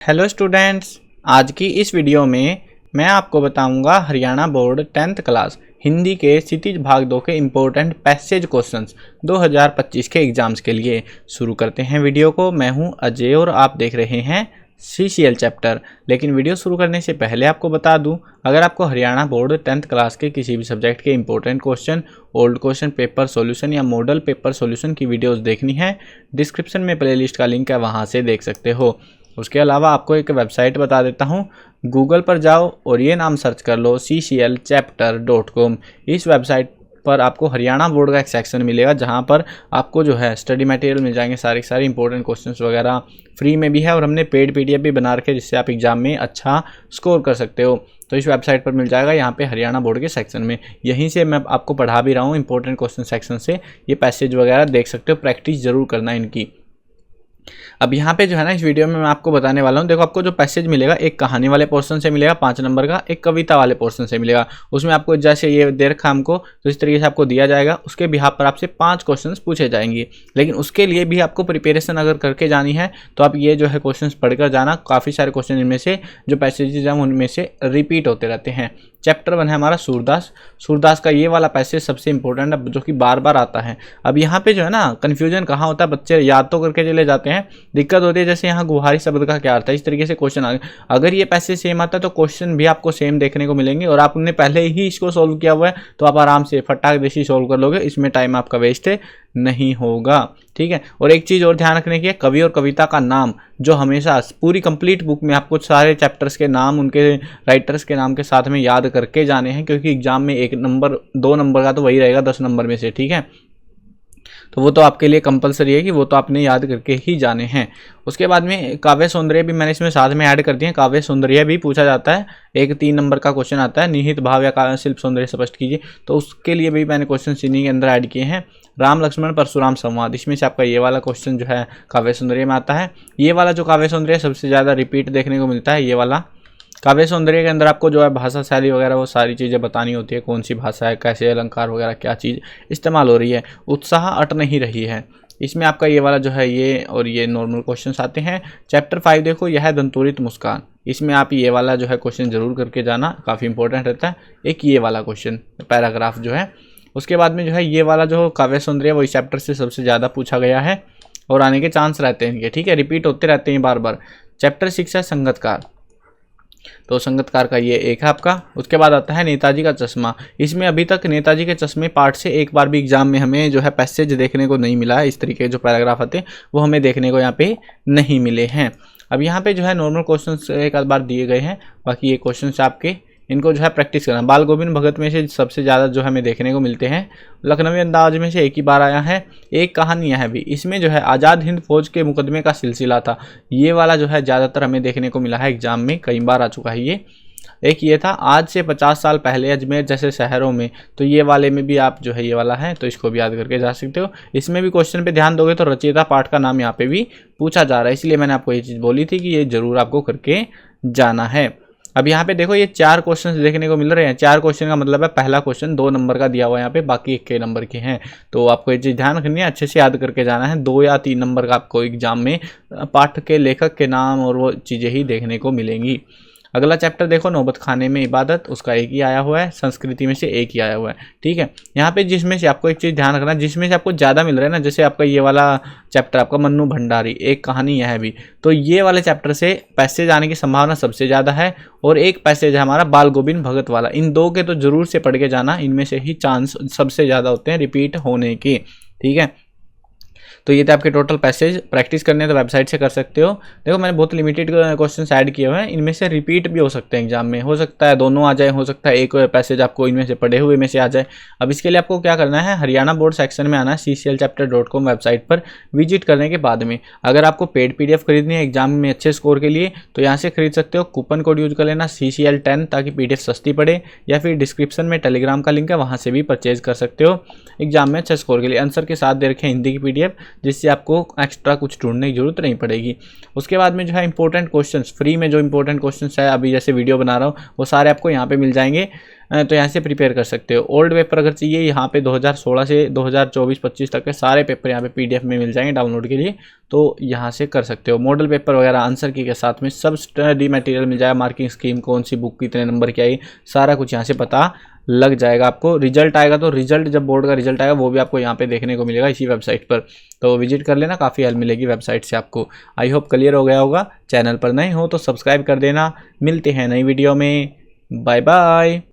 Hello students, आज की इस वीडियो में मैं आपको बताऊंगा Haryana board 10th class Hindi के क्षितिज भाग 2 के इम्पोर्टेंट पैसेज क्वेश्चंस 2025 के एग्जाम्स के लिए। शुरू करते हैं वीडियो को। मैं हूं अजय और आप देख रहे हैं CCL चैप्टर। लेकिन वीडियो शुरू करने से पहले आपको बता दूं, अगर आपको हरियाणा बोर्ड 10th क्लास के किसी भी सब्जेक्ट के important question, old question paper solution या मॉडल पेपर सॉल्यूशन की वीडियोस देखनी है, डिस्क्रिप्शन में प्लेलिस्ट का लिंक है, वहां से देख सकते हो। उसके अलावा आपको एक वेबसाइट बता देता हूँ, गूगल पर जाओ और ये नाम सर्च कर लो cclchapter.com। इस वेबसाइट पर आपको हरियाणा बोर्ड का एक सेक्शन मिलेगा जहाँ पर आपको जो है स्टडी मटेरियल मिल जाएंगे, सारे इंपॉर्टेंट क्वेश्चंस वगैरह फ्री में भी है, और हमने पेड PDF भी बना रखे जिससे आप एग्जाम में अच्छा स्कोर कर सकते हो। तो इस वेबसाइट पर मिल जाएगा, यहाँ पे हरियाणा बोर्ड के सेक्शन में। यहीं से मैं आपको पढ़ा भी रहा हूँ, इंपॉर्टेंट क्वेश्चन सेक्शन से ये पैसेज वगैरह देख सकते हो। प्रैक्टिस जरूर करना इनकी। अब यहाँ पे जो है ना, इस वीडियो में मैं आपको बताने वाला हूँ। देखो, आपको जो पैसेज मिलेगा, एक कहानी वाले पोर्शन से मिलेगा 5 नंबर का, एक कविता वाले पोर्शन से मिलेगा। उसमें आपको जैसे ये दे रखा हमको, तो इस तरीके से आपको दिया जाएगा। उसके बिहाफ पर आपसे 5 क्वेश्चंस पूछे जाएंगे। लेकिन उसके लिए भी आपको प्रिपरेशन अगर करके जानी है तो आप ये जो है क्वेश्चंस पढ़कर जाना। काफ़ी सारे क्वेश्चन इनमें से जो पैसेजेस हैं उनमें से रिपीट होते रहते हैं। चैप्टर 1 है हमारा सूरदास का ये वाला पैसेज सबसे इंपॉर्टेंट है, जो कि बार बार आता है। अब यहाँ पे जो है ना, कन्फ्यूजन कहाँ होता है, बच्चे याद तो करके चले जाते हैं, दिक्कत होती है जैसे यहाँ गुहारी शब्द का क्या अर्थ है, इस तरीके से क्वेश्चन अगर ये पैसेज सेम आता है तो क्वेश्चन भी आपको सेम देखने को मिलेंगे, और आपने पहले ही इसको सोल्व किया हुआ है तो आप आराम से फटाक देशी सोल्व कर लोगे। इसमें टाइम आपका वेस्ट नहीं होगा, ठीक है। और एक चीज़ और ध्यान रखने की है, कवि और कविता का नाम जो हमेशा पूरी कंप्लीट बुक में आपको सारे चैप्टर्स के नाम, उनके राइटर्स के नाम के साथ में याद करके जाने हैं, क्योंकि एग्जाम में 1 नंबर 2 नंबर का तो वही रहेगा 10 नंबर में से, ठीक है। तो वो तो आपके लिए कंपलसरी है कि वो तो आपने याद करके ही जाने हैं। उसके बाद में काव्य सौंदर्य भी मैंने इसमें साथ में ऐड कर दिए हैं। काव्य सौंदर्य भी पूछा जाता है, एक 3 नंबर का क्वेश्चन आता है, निहित भाव या काव्य शिल्प सौंदर्य स्पष्ट कीजिए, तो उसके लिए भी मैंने क्वेश्चन इन्हीं के अंदर ऐड किए हैं। राम लक्ष्मण परशुराम संवाद, इसमें से आपका ये वाला क्वेश्चन जो है काव्य सौंदर्य में आता है। ये वाला जो काव्य सौंदर्य सबसे ज़्यादा रिपीट देखने को मिलता है। ये वाला काव्य सौंदर्य के अंदर आपको जो है भाषा शैली वगैरह वो सारी चीज़ें बतानी होती है, कौन सी भाषा है, कैसे अलंकार वगैरह क्या चीज़ इस्तेमाल हो रही है, उत्साह अट नहीं रही है। इसमें आपका ये वाला जो है ये और ये नॉर्मल क्वेश्चंस आते हैं। चैप्टर 5 देखो, यह है दंतुरित मुस्कान, इसमें आप ये वाला जो है क्वेश्चन जरूर करके जाना, काफ़ी इंपॉर्टेंट रहता है। एक ये वाला क्वेश्चन पैराग्राफ जो है। उसके बाद में जो है ये वाला जो काव्य सौंदर्य वो इस चैप्टर से सबसे ज़्यादा पूछा गया है और आने के चांस रहते हैं इनके, ठीक है, रिपीट होते रहते हैं बार बार। चैप्टर 6 है संगतकार, तो संगतकार का ये एक है आपका। उसके बाद आता है नेताजी का चश्मा। इसमें अभी तक नेताजी के चश्मे पार्ट से एक बार भी एग्जाम में हमें जो है पैसेज देखने को नहीं मिला है। इस तरीके के जो पैराग्राफ आते हैं वो हमें देखने को यहाँ पे नहीं मिले हैं। अब यहाँ पे जो है नॉर्मल क्वेश्चंस एक आध बार दिए गए हैं, बाकी ये क्वेश्चंस आपके इनको जो है प्रैक्टिस करना। बाल गोविंद भगत में से सबसे ज़्यादा जो हमें देखने को मिलते हैं। लखनवी अंदाज में से एक ही बार आया है। एक कहानी है भी, इसमें जो है आज़ाद हिंद फौज के मुकदमे का सिलसिला था, ये वाला जो है ज़्यादातर हमें देखने को मिला है एग्जाम में, कई बार आ चुका है ये। एक ये था आज से 50 साल पहले अजमेर जैसे शहरों में, तो ये वाले में भी आप जो है ये वाला है, तो इसको भी याद करके जा सकते हो। इसमें भी क्वेश्चन पे ध्यान दोगे तो रचयिता पाठ का नाम यहाँ पे भी पूछा जा रहा है, इसलिए मैंने आपको ये चीज़ बोली थी कि ये जरूर आपको करके जाना है। अब यहाँ पे देखो, ये 4 क्वेश्चन देखने को मिल रहे हैं। 4 क्वेश्चन का मतलब है पहला क्वेश्चन 2 नंबर का दिया हुआ है यहाँ पे, बाकी 1 नंबर के हैं। तो आपको ये चीज़ ध्यान रखनी है, अच्छे से याद करके जाना है। 2 या 3 नंबर का आपको एग्जाम में पाठ के लेखक के नाम और वो चीज़ें ही देखने को मिलेंगी। अगला चैप्टर देखो, नौबत खाने में इबादत, उसका एक ही आया हुआ है। संस्कृति में से एक ही आया हुआ है, ठीक है। यहाँ पे जिसमें से आपको एक चीज़ ध्यान रखना, जिसमें से आपको ज़्यादा मिल रहा है ना, जैसे आपका ये वाला चैप्टर आपका मन्नू भंडारी, एक कहानी यह है भी, तो ये वाले चैप्टर से पैसेज आने की संभावना सबसे ज़्यादा है। और एक पैसेज है हमारा बाल गोविंद भगत वाला, इन 2 के तो जरूर से पढ़ के जाना, इनमें से ही चांस सबसे ज़्यादा होते हैं रिपीट होने के, ठीक है। तो ये थे आपके टोटल पैसेज। प्रैक्टिस करने तो वेबसाइट से कर सकते हो। देखो, मैंने बहुत लिमिटेड क्वेश्चन ऐड किए हुए हैं, इनमें से रिपीट भी हो सकते हैं एग्जाम में, हो सकता है दोनों आ जाए, हो सकता है एक पैसेज आपको इनमें से पढ़े हुए में से आ जाए। अब इसके लिए आपको क्या करना है, हरियाणा बोर्ड सेक्शन में आना है, cclchapter.com वेबसाइट पर विजिट करने के बाद में अगर आपको पेड PDF खरीदनी है एग्जाम में अच्छे स्कोर के लिए तो यहाँ से खरीद सकते हो। कूपन कोड यूज कर लेना CCL10 ताकि PDF सस्ती पड़े, या फिर डिस्क्रिप्शन में टेलीग्राम का लिंक है, वहाँ से भी परचेज कर सकते हो एग्जाम में अच्छे स्कोर के लिए। आंसर के साथ दे रखे हिंदी की PDF, जिससे आपको एक्स्ट्रा कुछ ढूंढने की जरूरत नहीं पड़ेगी। उसके बाद में जो है इंपॉर्टेंट क्वेश्चंस, फ्री में जो इंपॉर्टेंट क्वेश्चंस है अभी जैसे वीडियो बना रहा हूँ वो सारे आपको यहाँ पे मिल जाएंगे, तो यहाँ से प्रिपेयर कर सकते हो। ओल्ड पेपर अगर चाहिए यहाँ पे 2016 से 2024-25 तक के सारे पेपर यहाँ पे PDF में मिल जाएंगे डाउनलोड के लिए, तो यहाँ से कर सकते हो। मॉडल पेपर वगैरह आंसर की के साथ में सब स्टडी मटेरियल मिल जाएगा, मार्किंग स्कीम, कौन सी बुक कितने नंबर की आई, सारा कुछ यहाँ से पता लग जाएगा आपको। रिजल्ट आएगा तो रिजल्ट, जब बोर्ड का रिजल्ट आएगा वो भी आपको यहाँ पे देखने को मिलेगा इसी वेबसाइट पर, तो विजिट कर लेना, काफ़ी हेल्प मिलेगी वेबसाइट से आपको। आई होप क्लियर हो गया होगा। चैनल पर नए हो तो सब्सक्राइब कर देना। मिलते हैं नई वीडियो में, बाय बाय।